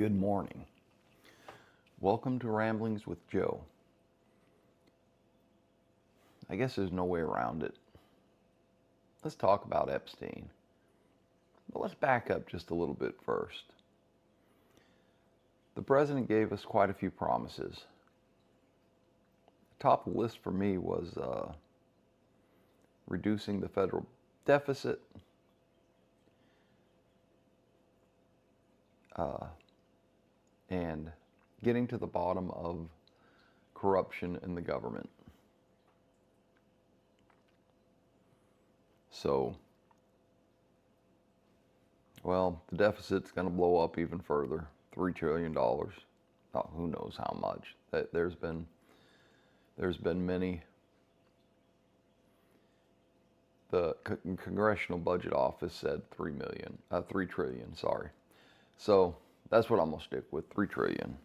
Good morning. Welcome to Ramblings with Joe. I guess there's no way around it. Let's talk about Epstein. But let's back up just a little bit first. The president gave us quite a few promises. Top of the list for me was reducing the federal deficit, and getting to the bottom of corruption in the government. So, well, the deficit's going to blow up even further, $3 trillion. Oh, who knows how much. There's been many. The Congressional Budget Office said 3 trillion, sorry. So that's what I'm gonna stick with, 3 trillion.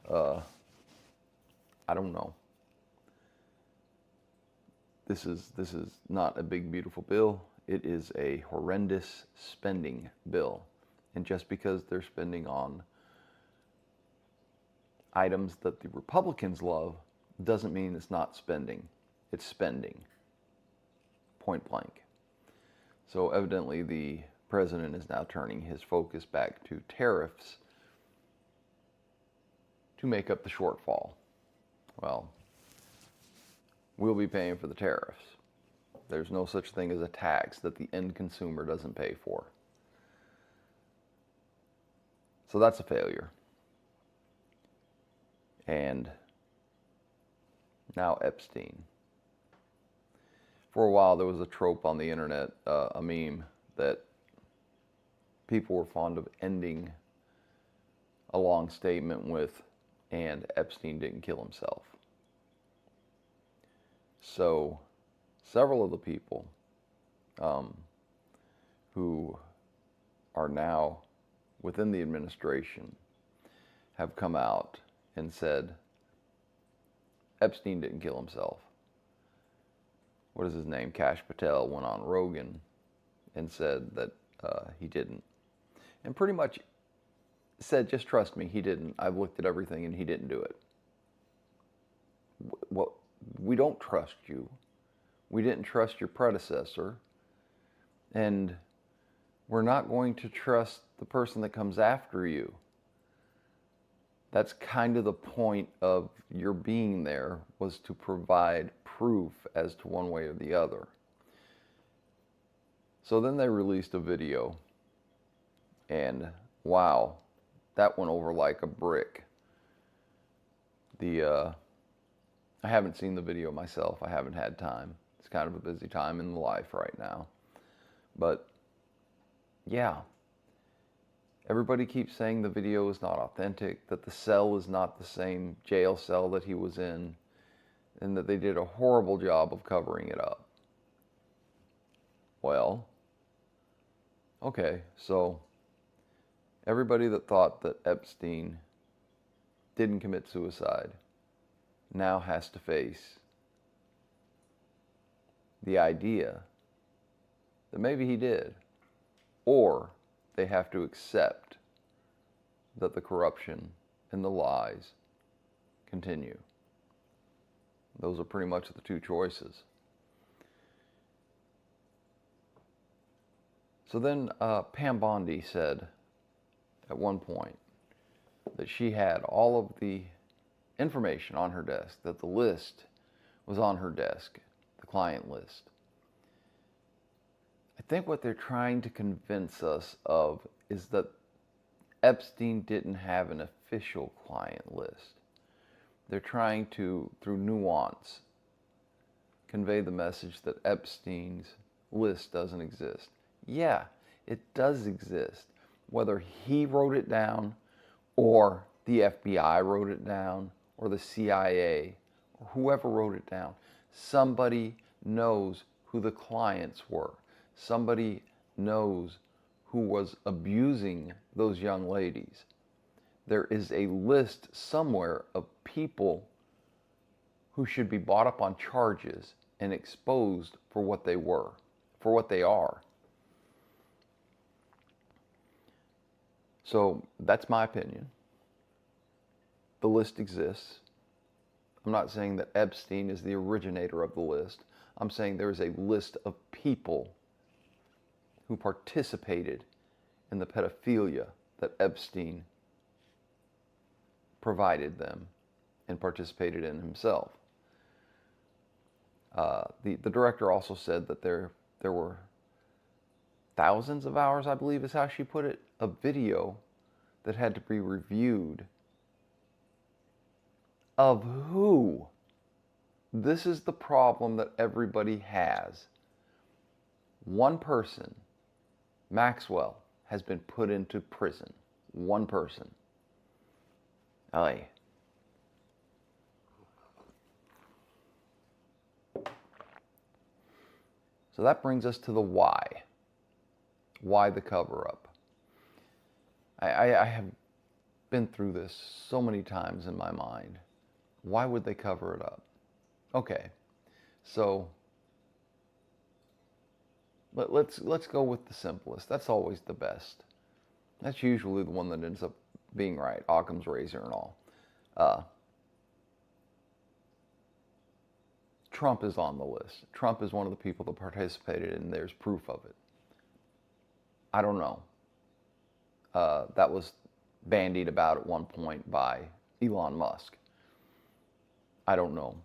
I don't know. This is not a big, beautiful bill. It is a horrendous spending bill. And just because they're spending on items that the Republicans love doesn't mean it's not spending. It's spending. Point blank. So evidently the president is now turning his focus back to tariffs to make up the shortfall. Well, we'll be paying for the tariffs. There's no such thing as a tax that the end consumer doesn't pay for. So that's a failure. And now Epstein. For a while there was a trope on the internet, a meme, that people were fond of ending a long statement with, and Epstein didn't kill himself. So several of the people who are now within the administration have come out and said Epstein didn't kill himself. What is his name? Kash Patel went on Rogan and said that he didn't. And pretty much said, just trust me, he didn't. I've looked at everything and he didn't do it. Well, we don't trust you. We didn't trust your predecessor. And we're not going to trust the person that comes after you. That's kind of the point of your being there, was to provide proof as to one way or the other. So then they released a video, and wow, that went over like a brick. I haven't seen the video myself. I haven't had time. It's kind of a busy time in life right now. But yeah, everybody keeps saying the video is not authentic, that the cell is not the same jail cell that he was in, and that they did a horrible job of covering it up. Well, okay, so everybody that thought that Epstein didn't commit suicide now has to face the idea that maybe he did, or they have to accept that the corruption and the lies continue. Those are pretty much the two choices. So then Pam Bondi said at one point that she had all of the information on her desk, that the list was on her desk, the client list. I think what they're trying to convince us of is that Epstein didn't have an official client list. They're trying to, through nuance, convey the message that Epstein's list doesn't exist. Yeah, it does exist. Whether he wrote it down, or the FBI wrote it down, or the CIA, or whoever wrote it down, somebody knows who the clients were. Somebody knows who was abusing those young ladies. There is a list somewhere of people who should be brought up on charges and exposed for what they were, for what they are. So that's my opinion. the list exists. I'm not saying that Epstein is the originator of the list. I'm saying there is a list of people who participated in the pedophilia that Epstein provided them and participated in himself. The director also said that there were thousands of hours, I believe is how she put it, of video that had to be reviewed. Of who? This is the problem that everybody has. One person, Maxwell, has been put into prison. One person. Aye. So that brings us to the why. Why the cover-up? I have been through this so many times in my mind. Why would they cover it up? Okay, so let's go with the simplest. That's always the best. That's usually the one that ends up being right. Occam's razor and all. Trump is on the list. Trump is one of the people that participated, and there's proof of it. I don't know. That was bandied about at one point by Elon Musk. I don't know.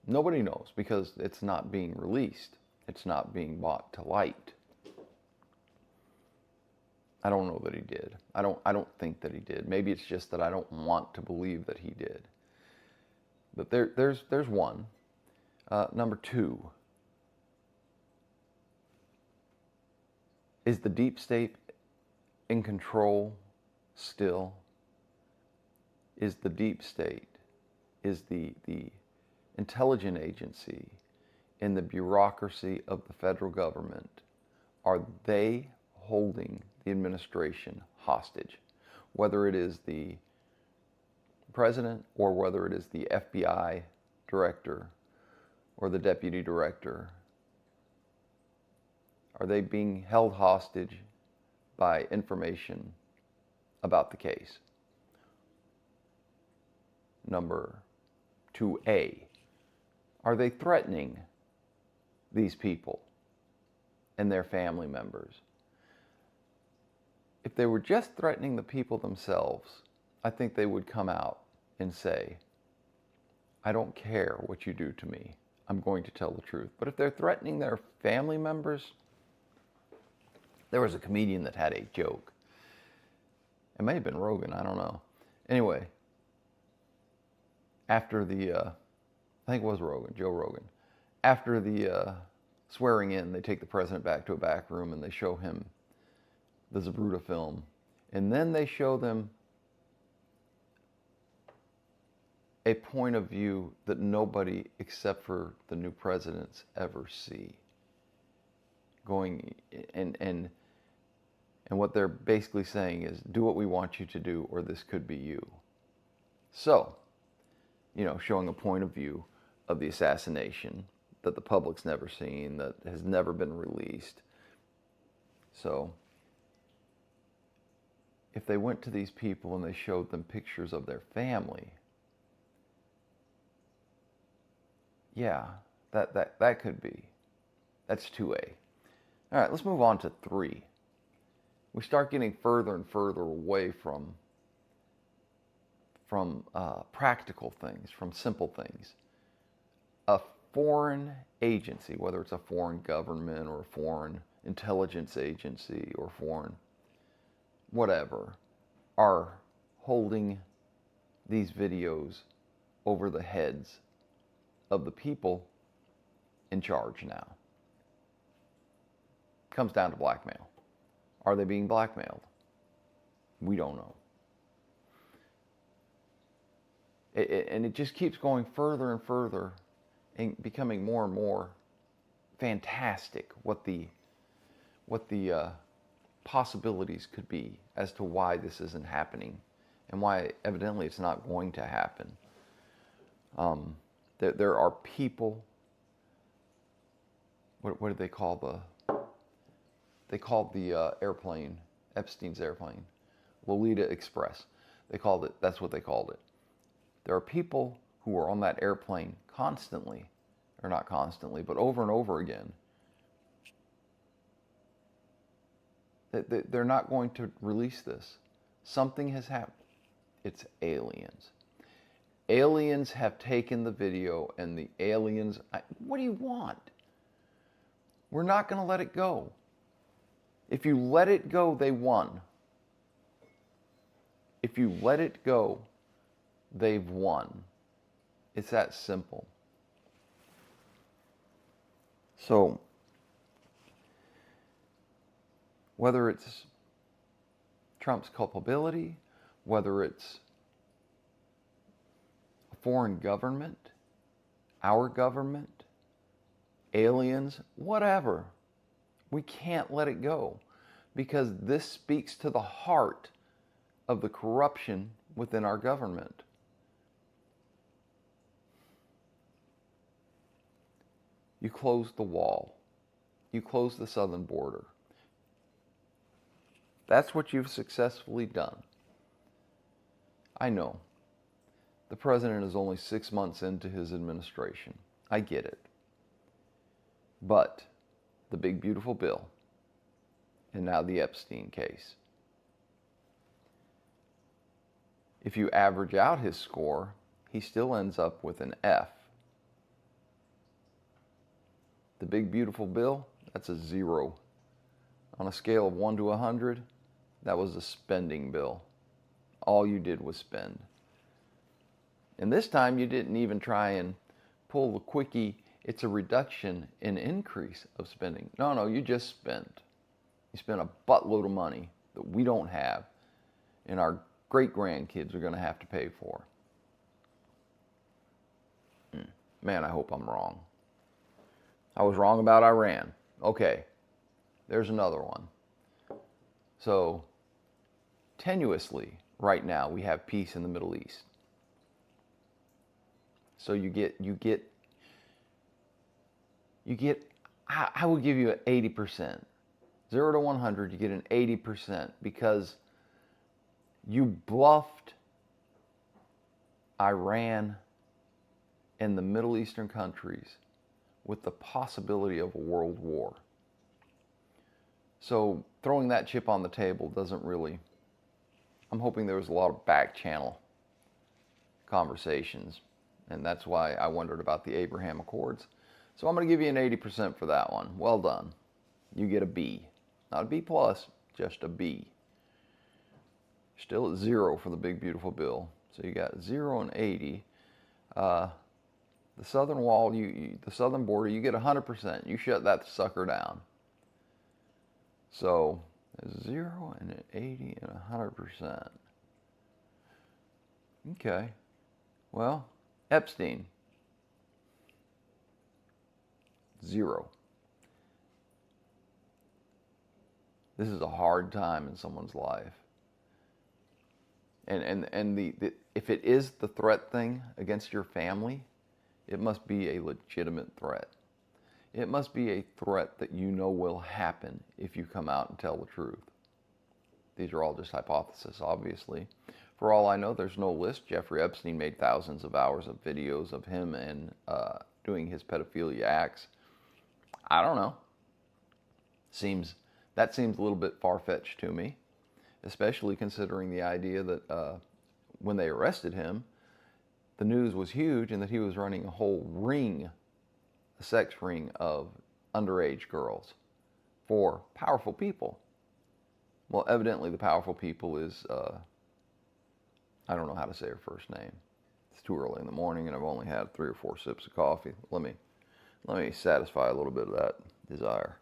Nobody knows because it's not being released. It's not being brought to light. I don't know that he did. I don't think that he did. Maybe it's just that I don't want to believe that he did. But there's one. Number two. Is the deep state in control still? Is the deep state, is the intelligence agency in the bureaucracy of the federal government, are they holding the administration hostage? Whether it is the president or whether it is the FBI director or the deputy director, are they being held hostage by information about the case? Number 2A, are they threatening these people and their family members? If they were just threatening the people themselves, I think they would come out and say, I don't care what you do to me. I'm going to tell the truth. But if they're threatening their family members, there was a comedian that had a joke. It may have been Rogan, I don't know. Anyway, after the, I think it was Rogan, Joe Rogan. After the swearing in, they take the president back to a back room and they show him the Zabruta film. And then they show them a point of view that nobody except for the new presidents ever see. Going and what they're basically saying is, do what we want you to do or this could be you. So, you know, showing a point of view of the assassination that the public's never seen, that has never been released. So, if they went to these people and they showed them pictures of their family, yeah, that could be. That's 2A. All right, let's move on to 3. We start getting further and further away from practical things, from simple things. A foreign agency, whether it's a foreign government or a foreign intelligence agency or foreign whatever, are holding these videos over the heads of the people in charge now. Comes down to blackmail. Are they being blackmailed? We don't know. And it just keeps going further and further and becoming more and more fantastic what the possibilities could be as to why this isn't happening and why evidently it's not going to happen. There are people, what did they call they called the airplane, Epstein's airplane, Lolita Express. They called it, that's what they called it. There are people who are on that airplane constantly, or not constantly, but over and over again. They're not going to release this. Something has happened. It's aliens. Aliens have taken the video, and the aliens, what do you want? We're not going to let it go. If you let it go, they won. If you let it go, they've won. It's that simple. So, whether it's Trump's culpability, whether it's a foreign government, our government, aliens, whatever, we can't let it go, because this speaks to the heart of the corruption within our government. You closed the wall. You closed the southern border. That's what you've successfully done. I know. The president is only 6 months into his administration. I get it. But the big beautiful bill, and now the Epstein case. If you average out his score, he still ends up with an F. The big beautiful bill, that's a 0. On a scale of 1 to 100, that was a spending bill. All you did was spend. And this time you didn't even try and pull the quickie, it's a reduction in increase of spending. No, you just spent. You spent a buttload of money that we don't have, and our great-grandkids are going to have to pay for. Man, I hope I'm wrong. I was wrong about Iran. Okay, there's another one. So, tenuously, right now, we have peace in the Middle East. So you get, I will give you an 80%. 0 to 100, you get an 80% because you bluffed Iran and the Middle Eastern countries with the possibility of a world war. So throwing that chip on the table doesn't really, I'm hoping there was a lot of back channel conversations, and that's why I wondered about the Abraham Accords. So I'm going to give you an 80% for that one. Well done. You get a B. Not a B plus, just a B. Still at 0 for the big beautiful bill. So you got 0 and 80. The southern wall, the southern border, you get 100%. You shut that sucker down. So 0 and an 80 and 100%. Okay. Well, Epstein, 0. This is a hard time in someone's life. And if it is the threat thing against your family, it must be a legitimate threat. It must be a threat that you know will happen if you come out and tell the truth. These are all just hypotheses, obviously. For all I know, there's no list. Jeffrey Epstein made thousands of hours of videos of him and doing his pedophilia acts. I don't know. That seems a little bit far-fetched to me, especially considering the idea that when they arrested him, the news was huge and that he was running a whole ring, a sex ring of underage girls for powerful people. Well, evidently the powerful people is, I don't know how to say her first name. It's too early in the morning and I've only had 3 or 4 sips of coffee. Let me satisfy a little bit of that desire.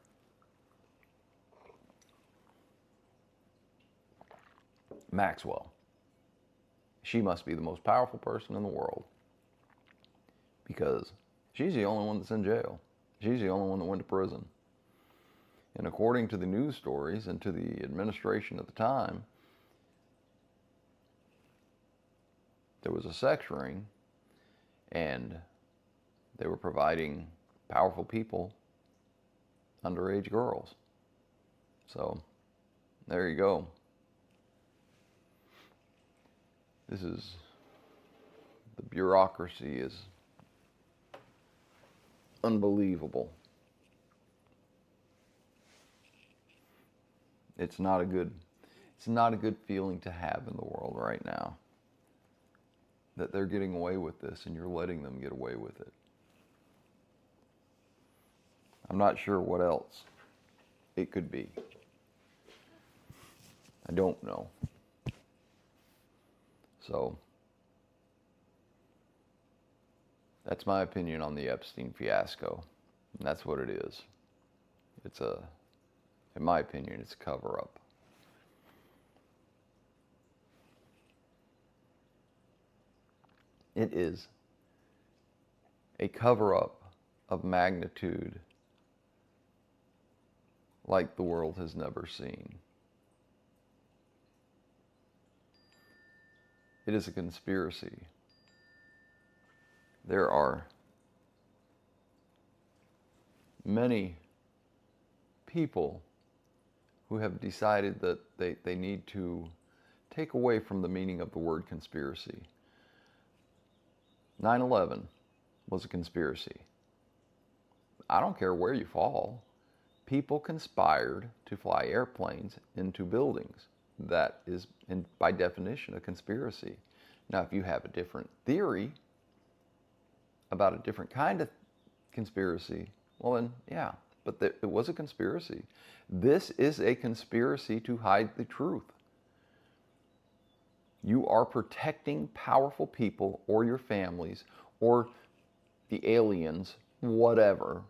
Maxwell. She must be the most powerful person in the world because she's the only one that's in jail. She's the only one that went to prison. And according to the news stories and to the administration at the time, there was a sex ring and they were providing powerful people underage girls. So there you go. The bureaucracy is unbelievable. It's not a good feeling to have in the world right now. That they're getting away with this and you're letting them get away with it. I'm not sure what else it could be. I don't know. So, that's my opinion on the Epstein fiasco. And that's what it is. In my opinion, it's a cover-up. It is a cover-up of magnitude like the world has never seen. It is a conspiracy. There are many people who have decided that they need to take away from the meaning of the word conspiracy. 9/11 was a conspiracy. I don't care where you fall. People conspired to fly airplanes into buildings. That is, by definition, a conspiracy. Now, if you have a different theory about a different kind of conspiracy, well then, yeah, but it was a conspiracy. This is a conspiracy to hide the truth. You are protecting powerful people or your families or the aliens, whatever,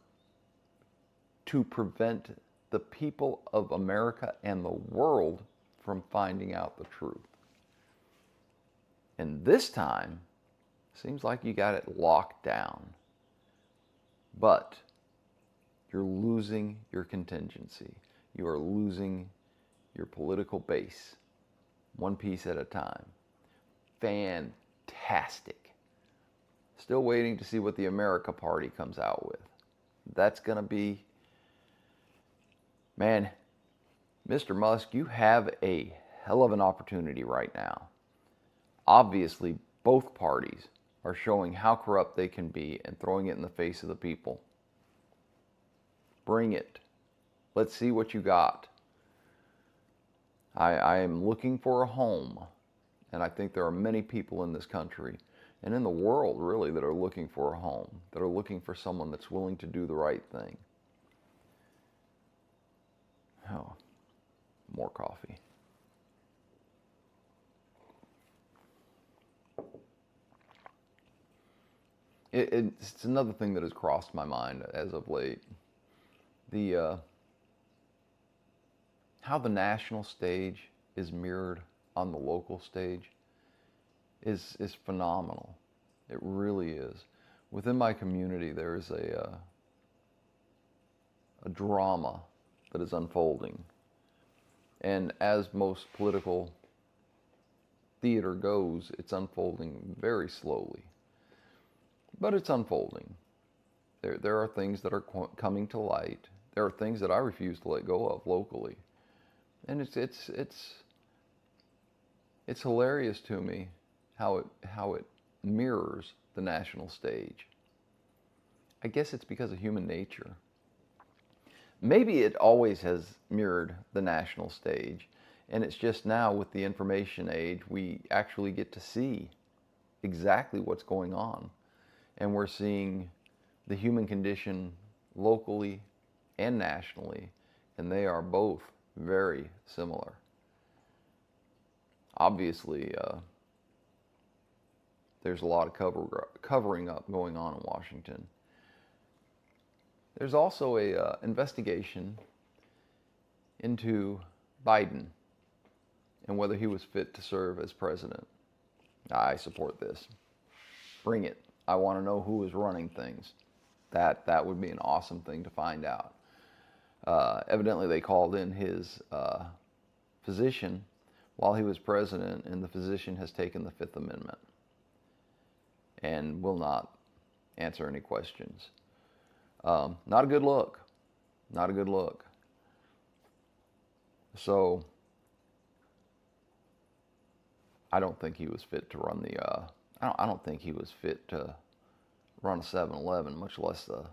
to prevent the people of America and the world from finding out the truth. And this time, seems like you got it locked down. But you're losing your contingency. You are losing your political base, one piece at a time. Fantastic. Still waiting to see what the America Party comes out with. That's going to be, man, Mr. Musk, you have a hell of an opportunity right now. Obviously, both parties are showing how corrupt they can be and throwing it in the face of the people. Bring it. Let's see what you got. I am looking for a home, and I think there are many people in this country and in the world, really, that are looking for a home, that are looking for someone that's willing to do the right thing. Oh, more coffee. It's another thing that has crossed my mind as of late. How the national stage is mirrored on the local stage is phenomenal. It really is. Within my community, there is a drama that is unfolding. And as most political theater goes, it's unfolding very slowly. But it's unfolding. There are things that are coming to light. There are things that I refuse to let go of locally. And it's hilarious to me how it mirrors the national stage. I guess it's because of human nature. Maybe it always has mirrored the national stage, and it's just now with the information age we actually get to see exactly what's going on. And we're seeing the human condition locally and nationally, and they are both very similar. Obviously, there's a lot of covering up going on in Washington. There's also a investigation into Biden and whether he was fit to serve as president. I support this. Bring it. I want to know who is running things. That would be an awesome thing to find out. Evidently, they called in his physician while he was president, and the physician has taken the Fifth Amendment and will not answer any questions. Not a good look. Not a good look. So, I don't think he was fit to run I don't think he was fit to run a 7-Eleven, much less the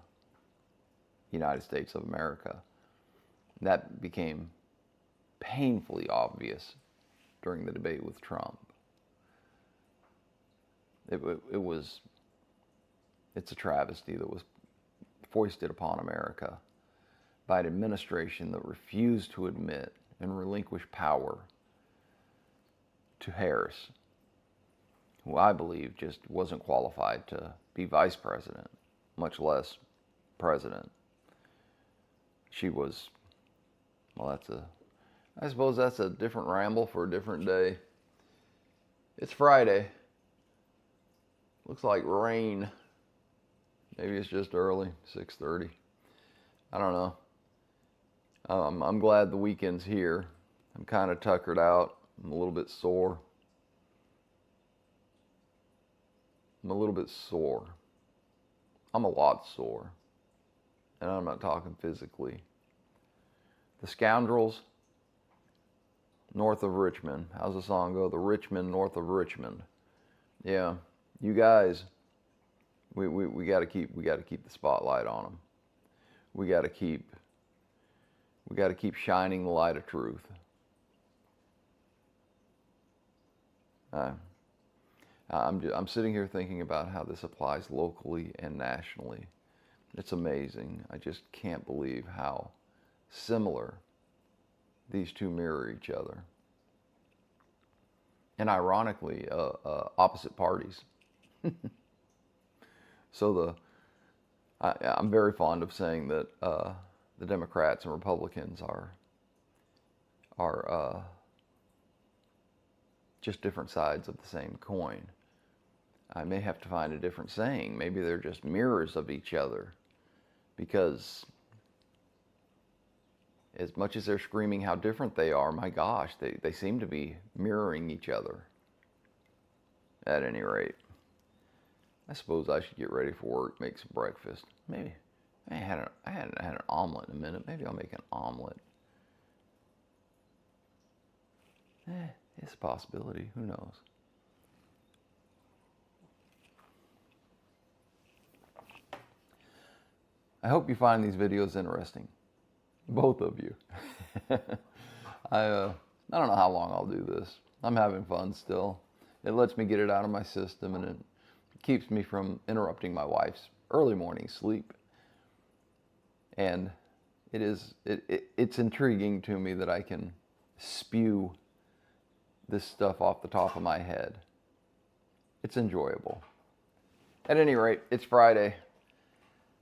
United States of America. That became painfully obvious during the debate with Trump. It's a travesty that was foisted upon America by an administration that refused to admit and relinquish power to Harris, who I believe just wasn't qualified to be vice president, much less president. She was, well, I suppose that's a different ramble for a different day. It's Friday. Looks like rain. Maybe it's just early, 6:30. I don't know. I'm glad the weekend's here. I'm kind of tuckered out. I'm a little bit sore. I'm a lot sore. And I'm not talking physically. The scoundrels north of Richmond. How's the song go? The Richmond north of Richmond. Yeah, you guys, we got to keep the spotlight on them. We got to keep shining the light of truth. I'm sitting here thinking about how this applies locally and nationally. It's amazing. I just can't believe how similar these two mirror each other. And ironically, opposite parties. So I'm very fond of saying that the Democrats and Republicans are just different sides of the same coin. I may have to find a different saying. Maybe they're just mirrors of each other, because as much as they're screaming how different they are, my gosh, they seem to be mirroring each other. At any rate, I suppose I should get ready for work, make some breakfast. Maybe I hadn't had an omelet in a minute. Maybe I'll make an omelet. It's a possibility. Who knows? I hope you find these videos interesting. Both of you. I don't know how long I'll do this. I'm having fun still. It lets me get it out of my system, and it keeps me from interrupting my wife's early morning sleep. And it's intriguing to me that I can spew this stuff off the top of my head. It's enjoyable. At any rate, it's Friday.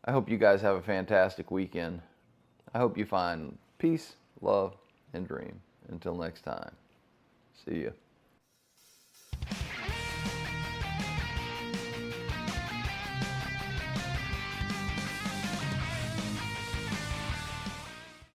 I hope you guys have a fantastic weekend. I hope you find peace, love, and dream. Until next time, see ya.